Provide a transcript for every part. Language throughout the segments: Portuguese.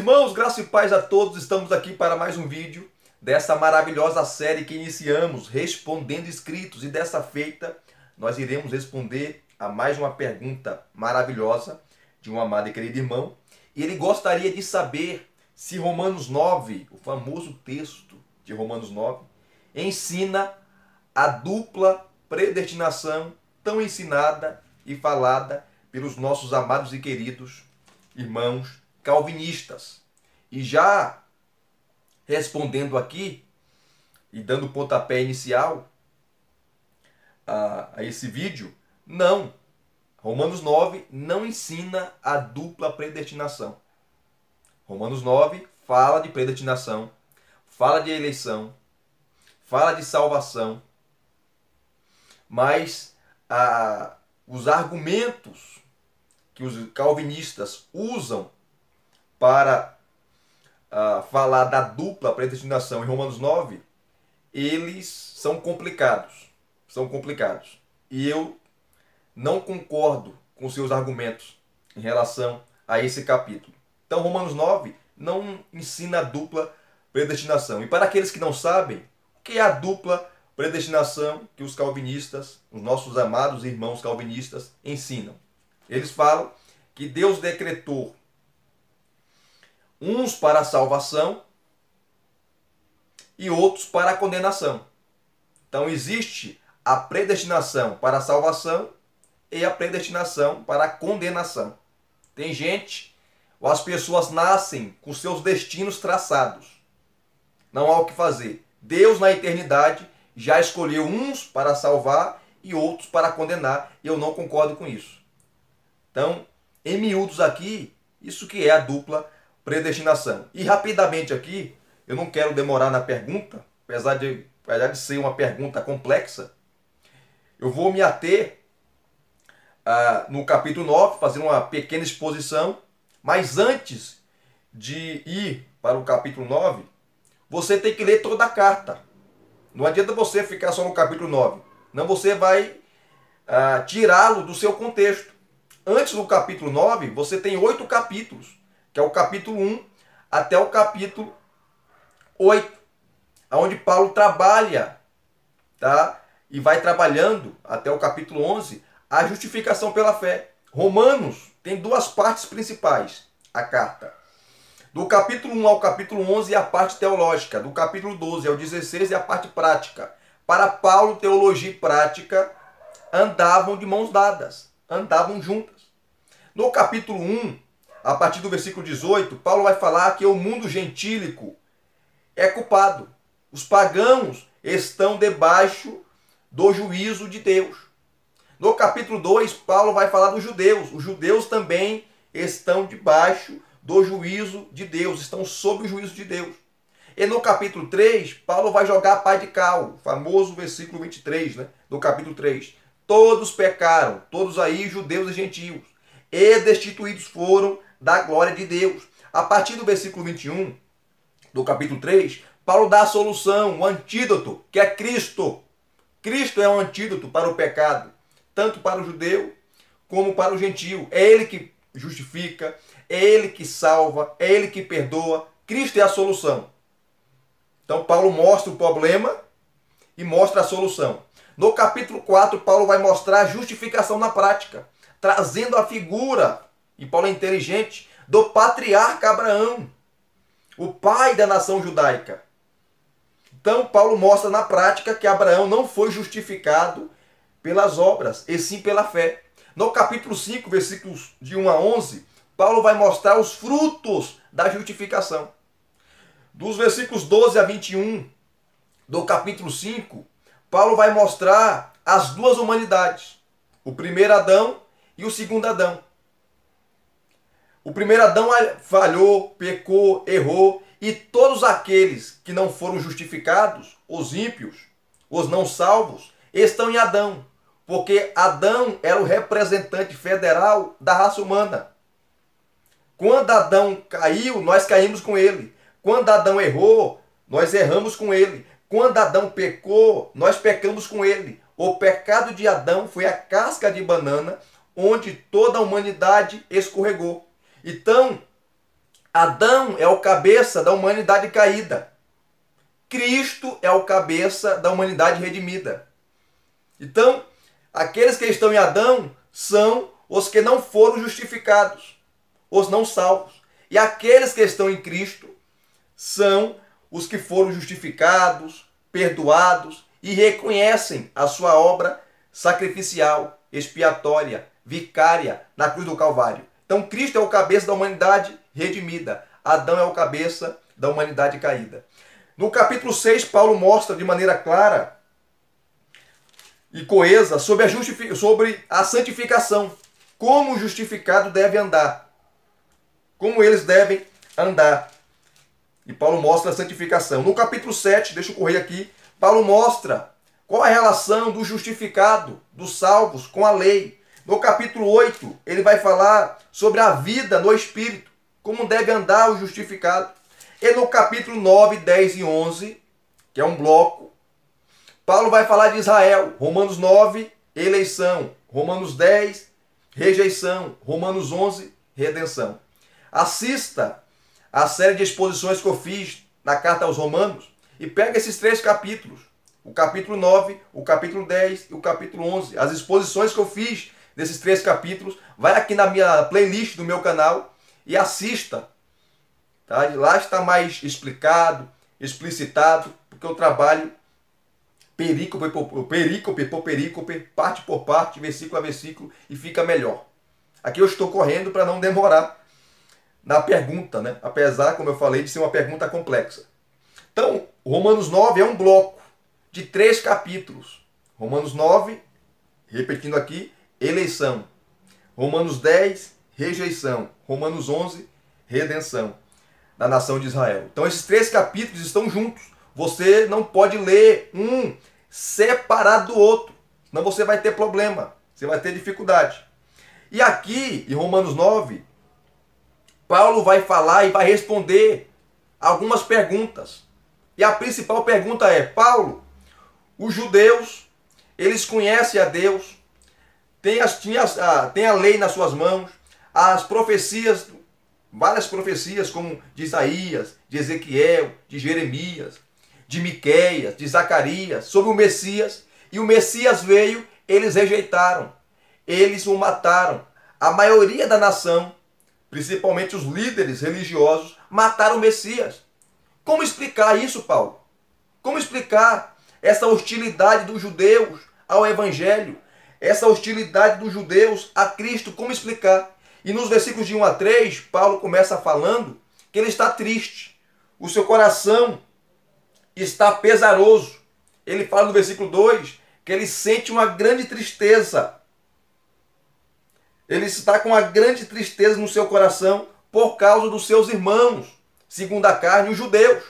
Irmãos, graça e paz a todos, estamos aqui para mais um vídeo dessa maravilhosa série que iniciamos, Respondendo Escritos, e dessa feita nós iremos responder a mais uma pergunta maravilhosa de um amado e querido irmão, e ele gostaria de saber se Romanos 9, o famoso texto de Romanos 9, ensina a dupla predestinação tão ensinada e falada pelos nossos amados e queridos irmãos calvinistas. E já respondendo aqui e dando pontapé inicial a esse vídeo, não. Romanos 9 não ensina a dupla predestinação. Romanos 9 fala de predestinação, fala de eleição, fala de salvação, mas os argumentos que os calvinistas usam para falar da dupla predestinação em Romanos 9, eles são complicados. São complicados. E eu não concordo com seus argumentos em relação a esse capítulo. Então, Romanos 9 não ensina a dupla predestinação. E para aqueles que não sabem, o que é a dupla predestinação que os calvinistas, os nossos amados irmãos calvinistas, ensinam? Eles falam que Deus decretou uns para a salvação e outros para a condenação. Então existe a predestinação para a salvação e a predestinação para a condenação. Tem gente, ou as pessoas nascem com seus destinos traçados. Não há o que fazer. Deus na eternidade já escolheu uns para salvar e outros para condenar. E eu não concordo com isso. Então, em miúdos aqui, isso que é a dupla predestinação. E rapidamente aqui, eu não quero demorar na pergunta, apesar de ser uma pergunta complexa, eu vou me ater no capítulo 9, fazer uma pequena exposição, mas antes de ir para o capítulo 9, você tem que ler toda a carta. Não adianta você ficar só no capítulo 9, não, você vai tirá-lo do seu contexto. Antes do capítulo 9, você tem 8 capítulos, que é o capítulo 1 até o capítulo 8, onde Paulo trabalha, tá? E vai trabalhando até o capítulo 11, a justificação pela fé. Romanos tem duas partes principais, a carta. Do capítulo 1 ao capítulo 11 é a parte teológica, do capítulo 12 ao 16 é a parte prática. Para Paulo, teologia e prática andavam de mãos dadas, andavam juntas. No capítulo 1, a partir do versículo 18, Paulo vai falar que o mundo gentílico é culpado. Os pagãos estão debaixo do juízo de Deus. No capítulo 2, Paulo vai falar dos judeus. Os judeus também estão debaixo do juízo de Deus, estão sob o juízo de Deus. E no capítulo 3, Paulo vai jogar a pá de cal, o famoso versículo 23, né, do capítulo 3. Todos pecaram, todos aí, judeus e gentios, e destituídos foram da glória de Deus. A partir do versículo 21 do capítulo 3, Paulo dá a solução, o antídoto, que é Cristo. Cristo é um antídoto para o pecado, tanto para o judeu como para o gentio. É Ele que justifica, é Ele que salva, é Ele que perdoa. Cristo é a solução. Então Paulo mostra o problema e mostra a solução. No capítulo 4, Paulo vai mostrar a justificação na prática, trazendo a figura, e Paulo é inteligente, do patriarca Abraão, o pai da nação judaica. Então Paulo mostra na prática que Abraão não foi justificado pelas obras, e sim pela fé. No capítulo 5, versículos de 1 a 11, Paulo vai mostrar os frutos da justificação. Dos versículos 12 a 21 do capítulo 5, Paulo vai mostrar as duas humanidades, o primeiro Adão e o segundo Adão. O primeiro Adão falhou, pecou, errou, e todos aqueles que não foram justificados, os ímpios, os não salvos, estão em Adão, porque Adão era o representante federal da raça humana. Quando Adão caiu, nós caímos com ele. Quando Adão errou, nós erramos com ele. Quando Adão pecou, nós pecamos com ele. O pecado de Adão foi a casca de banana onde toda a humanidade escorregou. Então, Adão é o cabeça da humanidade caída. Cristo é o cabeça da humanidade redimida. Então, aqueles que estão em Adão são os que não foram justificados, os não salvos. E aqueles que estão em Cristo são os que foram justificados, perdoados e reconhecem a sua obra sacrificial, expiatória, vicária na cruz do Calvário. Então, Cristo é o cabeça da humanidade redimida. Adão é o cabeça da humanidade caída. No capítulo 6, Paulo mostra de maneira clara e coesa sobre a santificação. Como o justificado deve andar. Como eles devem andar. E Paulo mostra a santificação. No capítulo 7, deixa eu correr aqui, Paulo mostra qual a relação do justificado, dos salvos, com a lei. No capítulo 8, ele vai falar sobre a vida no Espírito, como deve andar o justificado. E no capítulo 9, 10 e 11, que é um bloco, Paulo vai falar de Israel. Romanos 9, eleição. Romanos 10, rejeição. Romanos 11, redenção. Assista a série de exposições que eu fiz na carta aos Romanos e pega esses 3 capítulos. O capítulo 9, o capítulo 10 e o capítulo 11. As exposições que eu fiz desses 3 capítulos, vai aqui na minha playlist do meu canal e assista. Tá? Lá está mais explicado, explicitado, porque eu trabalho perícope por perícope, parte por parte, versículo a versículo, e fica melhor. Aqui eu estou correndo para não demorar na pergunta, né? Apesar, como eu falei, de ser uma pergunta complexa. Então, Romanos 9 é um bloco de 3 capítulos. Romanos 9, repetindo aqui, eleição. Romanos 10, rejeição. Romanos 11, redenção da nação de Israel. Então, esses 3 capítulos estão juntos. Você não pode ler um separado do outro, senão você vai ter problema, você vai ter dificuldade. E aqui, em Romanos 9, Paulo vai falar e vai responder algumas perguntas. E a principal pergunta é: Paulo, os judeus, eles conhecem a Deus, tem a lei nas suas mãos, as profecias, várias profecias como de Isaías, de Ezequiel, de Jeremias, de Miqueias, de Zacarias, sobre o Messias. E o Messias veio, eles rejeitaram, eles o mataram. A maioria da nação, principalmente os líderes religiosos, mataram o Messias. Como explicar isso, Paulo? Como explicar essa hostilidade dos judeus ao Evangelho? Essa hostilidade dos judeus a Cristo? Como explicar? E nos versículos de 1 a 3, Paulo começa falando que ele está triste. O seu coração está pesaroso. Ele fala no versículo 2 que ele sente uma grande tristeza. Ele está com uma grande tristeza no seu coração por causa dos seus irmãos, segundo a carne, os judeus.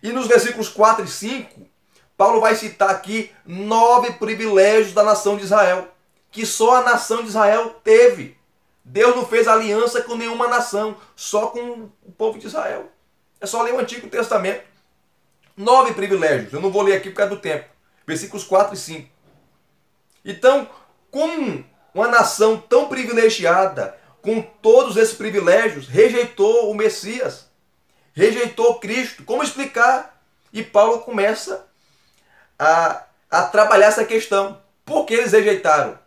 E nos versículos 4 e 5, Paulo vai citar aqui 9 privilégios da nação de Israel, que só a nação de Israel teve. Deus não fez aliança com nenhuma nação, só com o povo de Israel. É só ler o Antigo Testamento. 9 privilégios, eu não vou ler aqui por causa do tempo. Versículos 4 e 5. Então, como uma nação tão privilegiada, com todos esses privilégios, rejeitou o Messias, rejeitou Cristo, como explicar? E Paulo começa a trabalhar essa questão. Por que eles rejeitaram?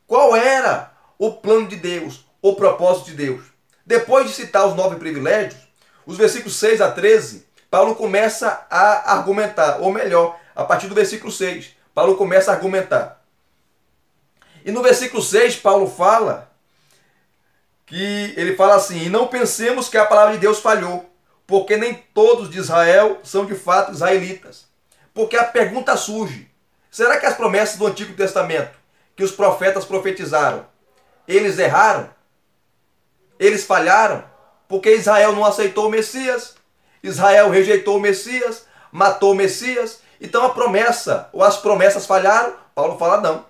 Qual era o plano de Deus, o propósito de Deus? Depois de citar os 9 privilégios, os versículos 6 a 13, Paulo começa a argumentar, ou melhor, a partir do versículo 6, Paulo começa a argumentar. E no versículo 6, Paulo fala ele fala assim: e não pensemos que a palavra de Deus falhou, porque nem todos de Israel são de fato israelitas. Porque a pergunta surge: será que as promessas do Antigo Testamento, que os profetas profetizaram, eles erraram? Eles falharam? Porque Israel não aceitou o Messias? Israel rejeitou o Messias, matou o Messias, então a promessa, ou as promessas falharam? Paulo fala não,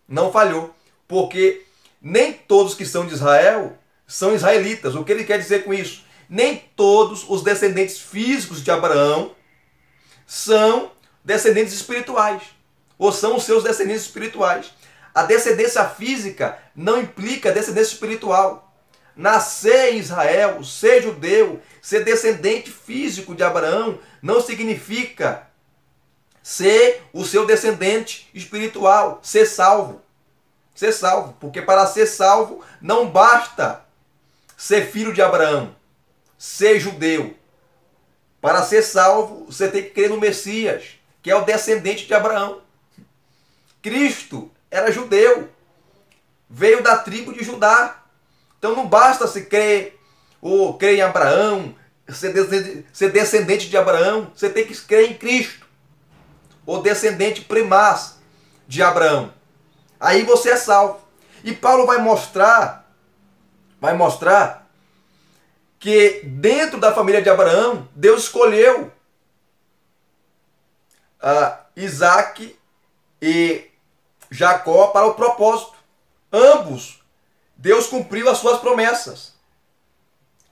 não falhou, porque nem todos que são de Israel são israelitas. O que ele quer dizer com isso? Nem todos os descendentes físicos de Abraão são descendentes espirituais, ou são os seus descendentes espirituais. A descendência física não implica descendência espiritual. nascer em Israel, ser judeu, ser descendente físico de Abraão, não significa ser o seu descendente espiritual, ser salvo. Ser salvo, porque para ser salvo não basta ser filho de Abraão, ser judeu. Para ser salvo, você tem que crer no Messias, que é o descendente de Abraão. Cristo era judeu, veio da tribo de Judá. Então não basta se crer ou crer em Abraão, ser descendente de Abraão, você tem que crer em Cristo, o descendente primaz de Abraão. Aí você é salvo. E Paulo vai mostrar que dentro da família de Abraão, Deus escolheu Isaac e Jacó para o propósito. Ambos, Deus cumpriu as suas promessas.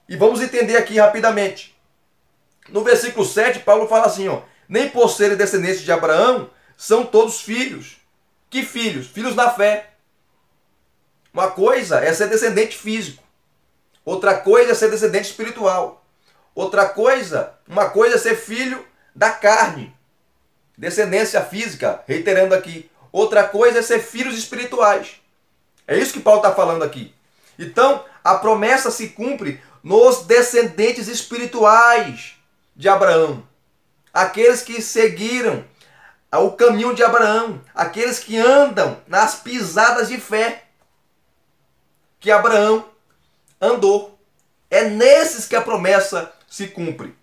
E vamos entender aqui rapidamente. No versículo 7, Paulo fala assim, nem por serem descendentes de Abraão, são todos filhos. Que filhos? Filhos na fé. Uma coisa é ser descendente físico. Outra coisa é ser descendente espiritual. Uma coisa é ser filho da carne. Descendência física, reiterando aqui. Outra coisa é ser filhos espirituais. É isso que Paulo está falando aqui. Então, a promessa se cumpre nos descendentes espirituais de Abraão. Aqueles que seguiram o caminho de Abraão. Aqueles que andam nas pisadas de fé que Abraão andou. É nesses que a promessa se cumpre.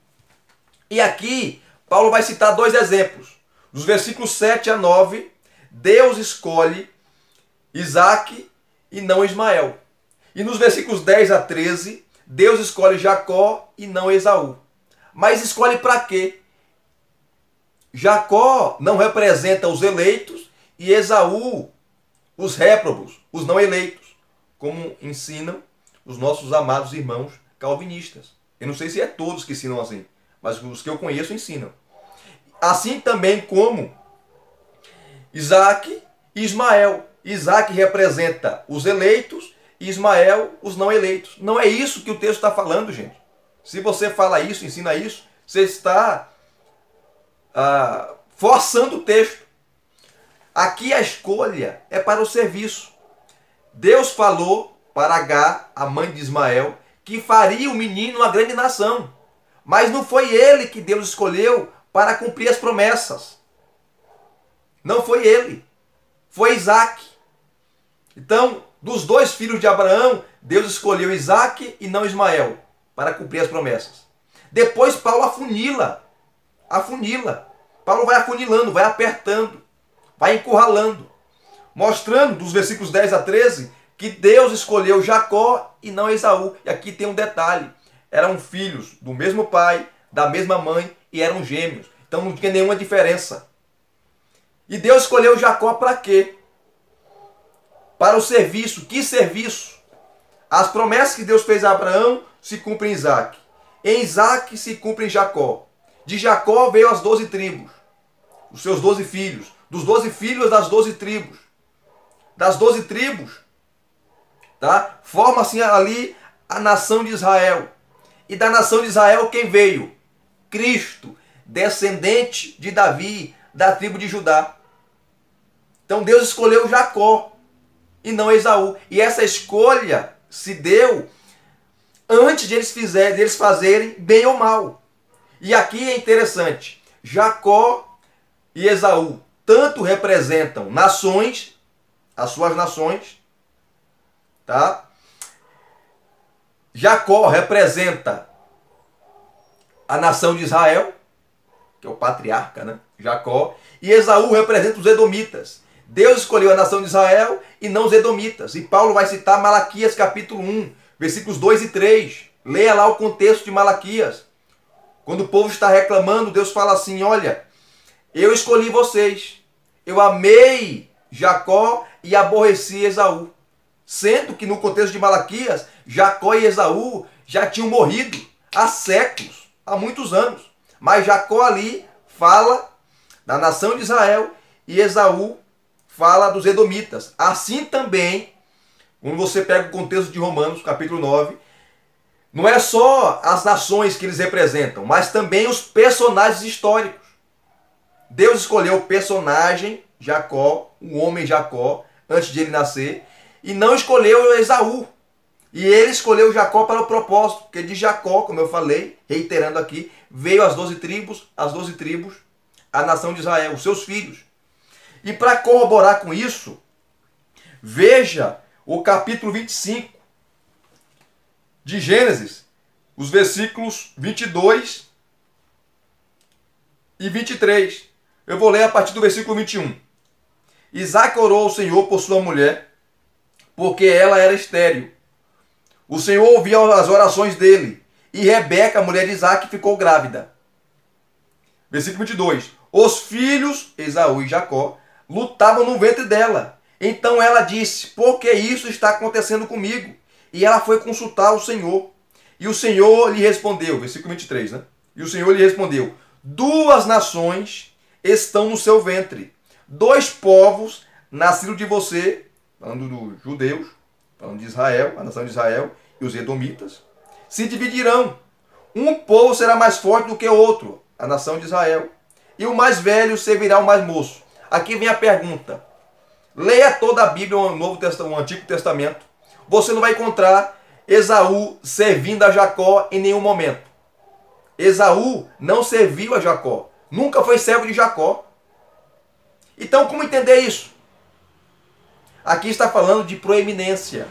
E aqui, Paulo vai citar dois exemplos. Dos versículos 7 a 9, Deus escolhe Isaac e não Ismael. E nos versículos 10 a 13, Deus escolhe Jacó e não Esaú. Mas escolhe para quê? Jacó não representa os eleitos e Esaú os réprobos, os não eleitos, como ensinam os nossos amados irmãos calvinistas. Eu não sei se é todos que ensinam assim, mas os que eu conheço ensinam. Assim também como Isaac e Ismael. Isaac representa os eleitos e Ismael os não eleitos. Não é isso que o texto está falando, gente. Se você fala isso, ensina isso, você está forçando o texto. Aqui a escolha é para o serviço. Deus falou para Agar, a mãe de Ismael, que faria o menino uma grande nação. Mas não foi ele que Deus escolheu para cumprir as promessas. Não foi ele. Foi Isaac. Então, dos dois filhos de Abraão, Deus escolheu Isaac e não Ismael para cumprir as promessas. Depois Paulo afunila. Paulo vai afunilando, vai apertando, vai encurralando, mostrando dos versículos 10 a 13 que Deus escolheu Jacó e não Esaú. E aqui tem um detalhe. Eram filhos do mesmo pai, da mesma mãe e eram gêmeos. Então não tinha nenhuma diferença. E Deus escolheu Jacó para quê? Para o serviço. Que serviço? As promessas que Deus fez a Abraão se cumprem em Isaac. Em Isaac se cumpre em Jacó. De Jacó veio as 12 tribos. Os seus 12 filhos. Dos 12 filhos das 12 tribos. Das 12 tribos, tá? Forma-se ali a nação de Israel. E da nação de Israel quem veio? Cristo, descendente de Davi, da tribo de Judá. Então Deus escolheu Jacó e não Esaú. E essa escolha se deu antes de eles fazerem bem ou mal. E aqui é interessante. Jacó e Esaú tanto representam nações, as suas nações, tá? Jacó representa a nação de Israel, que é o patriarca, né? Jacó. E Esaú representa os edomitas. Deus escolheu a nação de Israel e não os edomitas. E Paulo vai citar Malaquias capítulo 1, versículos 2 e 3. Leia lá o contexto de Malaquias. Quando o povo está reclamando, Deus fala assim, olha, eu escolhi vocês. Eu amei Jacó e aborreci Esaú. Sendo que no contexto de Malaquias, Jacó e Esaú já tinham morrido há séculos, há muitos anos. Mas Jacó ali fala da nação de Israel e Esaú fala dos edomitas. Assim também, Quando você pega o contexto de Romanos, capítulo 9, não é só as nações que eles representam, mas também os personagens históricos. Deus escolheu o personagem Jacó, o homem Jacó, antes de ele nascer, e não escolheu Esaú. E ele escolheu Jacó para o propósito, porque de Jacó, como eu falei, reiterando aqui, veio as 12 tribos, a nação de Israel, os seus filhos. E para corroborar com isso, veja o capítulo 25 de Gênesis, os versículos 22 e 23. Eu vou ler a partir do versículo 21. Isaac orou ao Senhor por sua mulher, porque ela era estéril. O Senhor ouviu as orações dele, e Rebeca, a mulher de Isaac, ficou grávida. Versículo 22. Os filhos, Esaú e Jacó, lutavam no ventre dela. Então ela disse: por que isso está acontecendo comigo? E ela foi consultar o Senhor. E o Senhor lhe respondeu, versículo 23, né? E o Senhor lhe respondeu: 2 nações estão no seu ventre. 2 povos nasceram de você, falando dos judeus, falando de Israel, a nação de Israel, e os edomitas, se dividirão. Um povo será mais forte do que o outro, a nação de Israel. E o mais velho servirá ao mais moço. Aqui vem a pergunta. Leia toda a Bíblia, o Antigo Testamento. Você não vai encontrar Esaú servindo a Jacó em nenhum momento. Esaú não serviu a Jacó. Nunca foi servo de Jacó. Então, como entender isso? Aqui está falando de proeminência.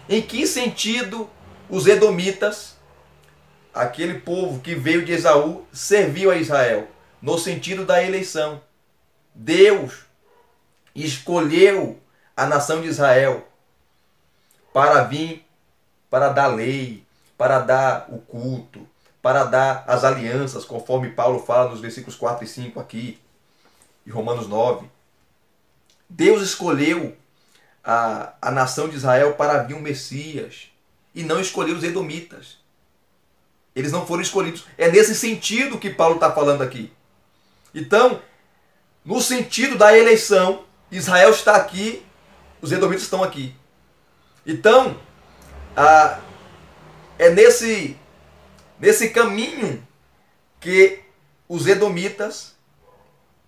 Em que sentido os edomitas, aquele povo que veio de Esaú, serviu a Israel? No sentido da eleição. Deus escolheu a nação de Israel para vir, para dar lei, para dar o culto, para dar as alianças, conforme Paulo fala nos versículos 4 e 5 aqui, de Romanos 9. Deus escolheu a nação de Israel para vir um Messias e não escolheu os edomitas. Eles não foram escolhidos. É nesse sentido que Paulo está falando aqui. Então, no sentido da eleição, Israel está aqui, os edomitas estão aqui. Então, é nesse caminho que os edomitas,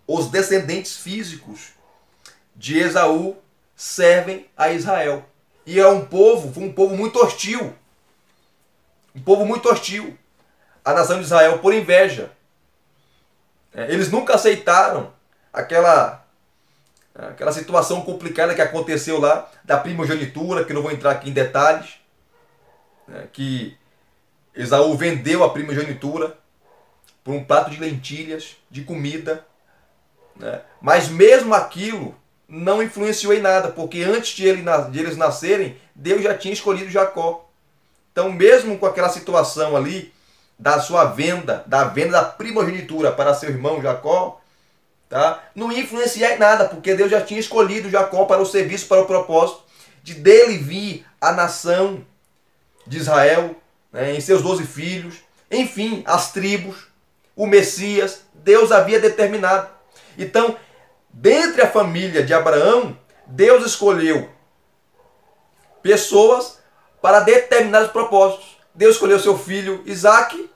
os descendentes físicos de Esaú, servem a Israel. E foi um povo muito hostil. Um povo muito hostil. A nação de Israel por inveja. Eles nunca aceitaram aquela situação complicada que aconteceu lá, da primogenitura, que eu não vou entrar aqui em detalhes, que Esaú vendeu a primogenitura por um prato de lentilhas, de comida, mas mesmo aquilo não influenciou em nada, porque antes de eles nascerem, Deus já tinha escolhido Jacó. Então, mesmo com aquela situação ali, da venda da primogenitura para seu irmão Jacó, não ia influenciar em nada, porque Deus já tinha escolhido Jacó para o serviço, para o propósito de dele vir a nação de Israel, em seus 12 filhos, enfim, as tribos, o Messias, Deus havia determinado. Então, dentre a família de Abraão, Deus escolheu pessoas para determinados propósitos. Deus escolheu seu filho Isaac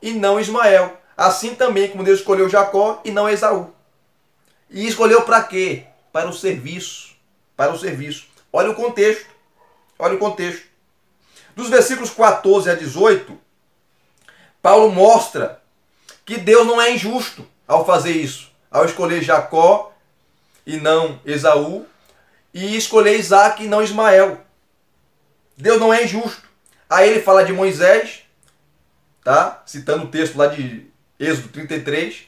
e não Ismael. Assim também como Deus escolheu Jacó e não Esaú. E escolheu para quê? Para o serviço. Para o serviço. Olha o contexto. Olha o contexto. Dos versículos 14 a 18, Paulo mostra que Deus não é injusto ao fazer isso. Ao escolher Jacó e não Esaú, e escolher Isaac e não Ismael. Deus não é injusto. Aí ele fala de Moisés, citando o texto lá de Êxodo 33,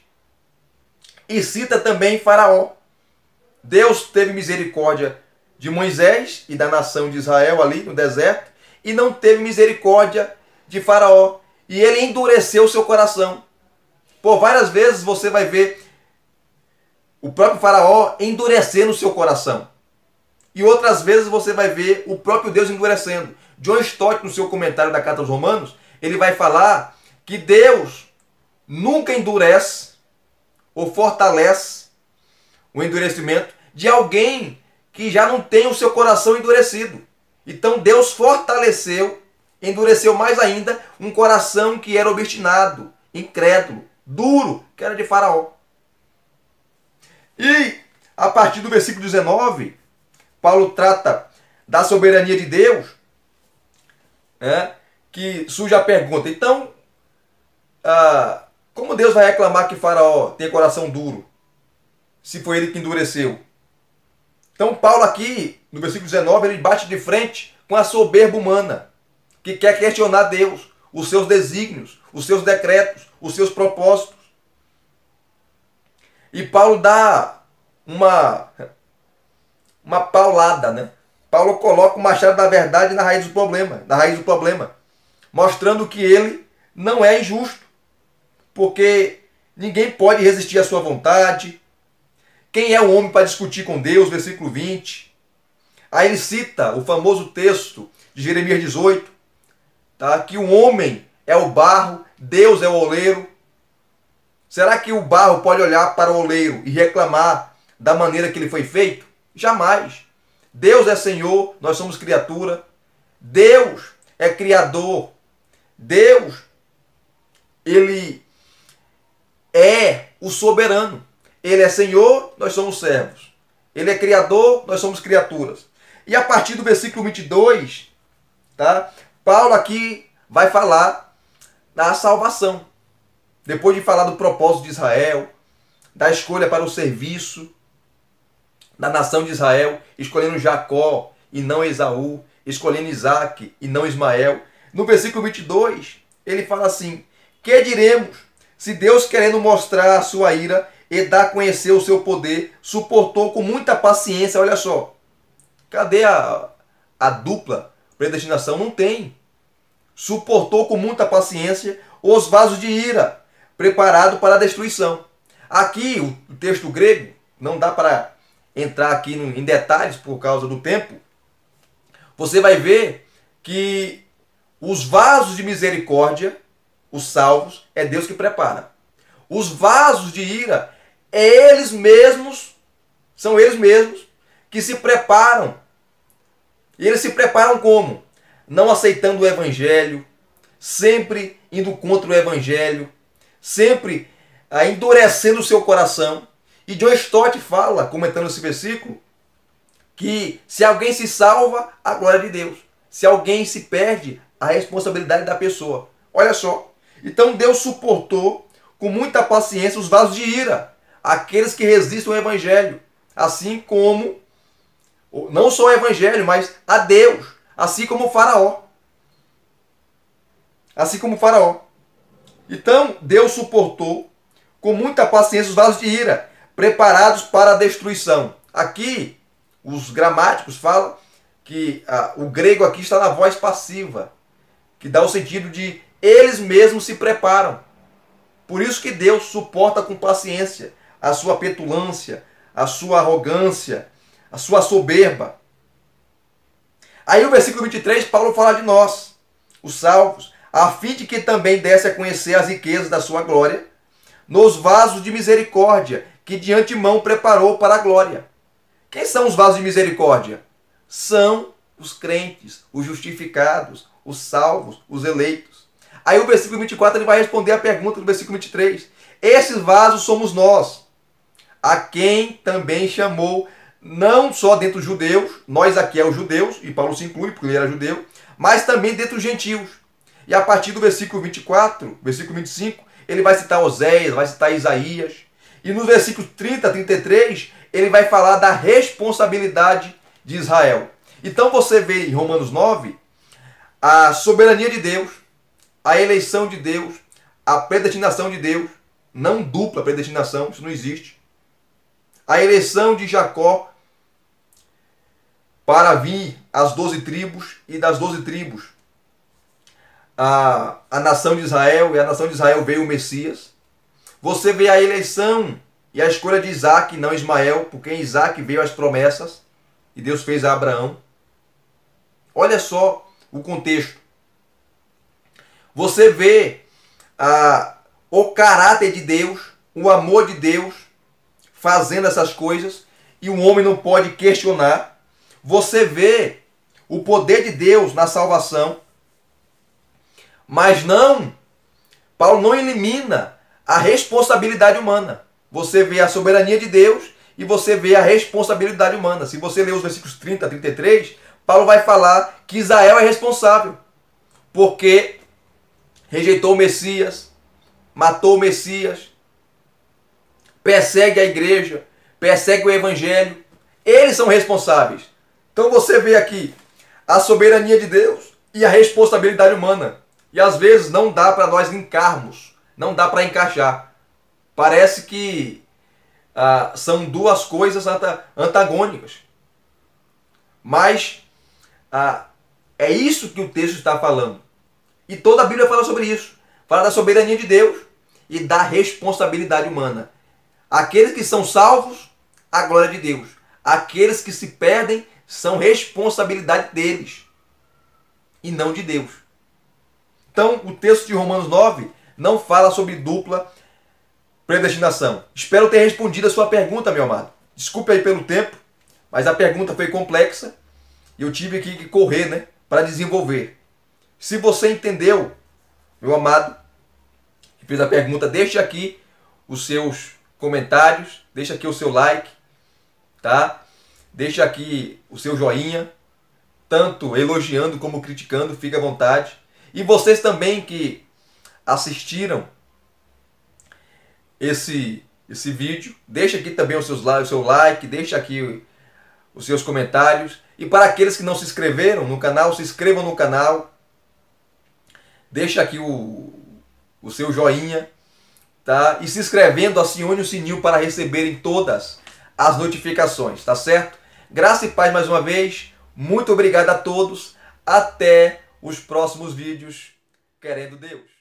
e cita também Faraó. Deus teve misericórdia de Moisés e da nação de Israel ali no deserto, e não teve misericórdia de Faraó. E ele endureceu o seu coração. Por várias vezes você vai ver o próprio Faraó endurecendo o seu coração. E outras vezes você vai ver o próprio Deus endurecendo. John Stott, no seu comentário da Carta aos Romanos, ele vai falar que Deus nunca endurece ou fortalece o endurecimento de alguém que já não tem o seu coração endurecido. Então Deus fortaleceu, endureceu mais ainda um coração que era obstinado, incrédulo, duro, que era de Faraó. E a partir do versículo 19, Paulo trata da soberania de Deus, né, que surge a pergunta, então, como Deus vai reclamar que Faraó tem coração duro, se foi ele que endureceu? Então Paulo aqui, no versículo 19, ele bate de frente com a soberba humana, que quer questionar Deus, os seus desígnios, os seus decretos, os seus propósitos. E Paulo dá uma paulada, né? Paulo coloca o machado da verdade na raiz do problema, mostrando que ele não é injusto, porque ninguém pode resistir à sua vontade. Quem é o homem para discutir com Deus? Versículo 20. Aí ele cita o famoso texto de Jeremias 18, tá? Que o homem é o barro, Deus é o oleiro. Será que o barro pode olhar para o oleiro e reclamar da maneira que ele foi feito? Jamais. Deus é Senhor, nós somos criatura. Deus é Criador. Deus, Ele é o soberano. Ele é Senhor, nós somos servos. Ele é Criador, nós somos criaturas. E a partir do versículo 22, tá? Paulo aqui vai falar da salvação. Depois de falar do propósito de Israel, da escolha para o serviço da nação de Israel, escolhendo Jacó e não Esaú, escolhendo Isaac e não Ismael. No versículo 22, ele fala assim: que diremos se Deus, querendo mostrar a sua ira e dar a conhecer o seu poder, suportou com muita paciência? Olha só, cadê a dupla predestinação? Não tem. Suportou com muita paciência os vasos de ira, preparado para a destruição. Aqui, o texto grego, não dá para entrar aqui em detalhes por causa do tempo. Você vai ver que os vasos de misericórdia, os salvos, é Deus que prepara. Os vasos de ira, são eles mesmos que se preparam. E eles se preparam como? Não aceitando o evangelho, sempre indo contra o evangelho, sempre endurecendo o seu coração. E John Stott fala, comentando esse versículo, que se alguém se salva, a glória de Deus. Se alguém se perde, a responsabilidade da pessoa. Olha só. Então Deus suportou com muita paciência os vasos de ira, aqueles que resistem ao evangelho, assim como, não só o evangelho, mas a Deus, assim como o Faraó. Assim como o Faraó. Então Deus suportou com muita paciência os vasos de ira, preparados para a destruição. Aqui, os gramáticos falam que o grego aqui está na voz passiva, que dá o sentido de eles mesmos se preparam. Por isso que Deus suporta com paciência a sua petulância, a sua arrogância, a sua soberba. Aí o versículo 23, Paulo fala de nós, os salvos, a fim de que também desse a conhecer as riquezas da sua glória, nos vasos de misericórdia, que de antemão preparou para a glória. Quem são os vasos de misericórdia? São os crentes, os justificados, os salvos, os eleitos. Aí o versículo 24 ele vai responder a pergunta do versículo 23. Esses vasos somos nós, a quem também chamou, não só dentre os judeus, nós aqui é os judeus, e Paulo se inclui porque ele era judeu, mas também dentre os gentios. E a partir do versículo 24, versículo 25, ele vai citar Oséias, vai citar Isaías. E nos versículos 30 a 33, ele vai falar da responsabilidade de Israel. Então você vê em Romanos 9 a soberania de Deus, a eleição de Deus, a predestinação de Deus, não dupla predestinação, isso não existe. A eleição de Jacó para vir as 12 tribos, e das 12 tribos a nação de Israel, e a nação de Israel veio o Messias. Você vê a eleição e a escolha de Isaac, não Ismael, porque em Isaac veio as promessas, e Deus fez a Abraão. Olha só o contexto. Você vê o caráter de Deus, o amor de Deus, fazendo essas coisas, e o homem não pode questionar. Você vê o poder de Deus na salvação, mas Paulo não elimina a responsabilidade humana. Você vê a soberania de Deus e você vê a responsabilidade humana. Se você ler os versículos 30 a 33, Paulo vai falar que Israel é responsável, porque rejeitou o Messias, matou o Messias, persegue a igreja, persegue o evangelho. Eles são responsáveis. Então você vê aqui a soberania de Deus e a responsabilidade humana. E às vezes não dá para nós linkarmos, não dá para encaixar. Parece que são duas coisas antagônicas. Mas é isso que o texto está falando. E toda a Bíblia fala sobre isso. Fala da soberania de Deus e da responsabilidade humana. Aqueles que são salvos, a glória de Deus. Aqueles que se perdem são responsabilidade deles e não de Deus. Então, o texto de Romanos 9 não fala sobre dupla predestinação. Espero ter respondido a sua pergunta, meu amado. Desculpe aí pelo tempo, mas a pergunta foi complexa e eu tive que correr, né, para desenvolver. Se você entendeu, meu amado, que fez a pergunta, deixe aqui os seus comentários, deixe aqui o seu like, tá? Deixe aqui o seu joinha, tanto elogiando como criticando, fique à vontade. E vocês também que assistiram esse vídeo, deixe aqui também o seu like, deixe aqui os seus comentários. E para aqueles que não se inscreveram no canal, se inscrevam no canal. Deixe aqui o seu joinha, tá? E se inscrevendo, acione o sininho para receberem todas as notificações, tá certo? Graça e paz mais uma vez. Muito obrigado a todos. Até os próximos vídeos, querendo Deus.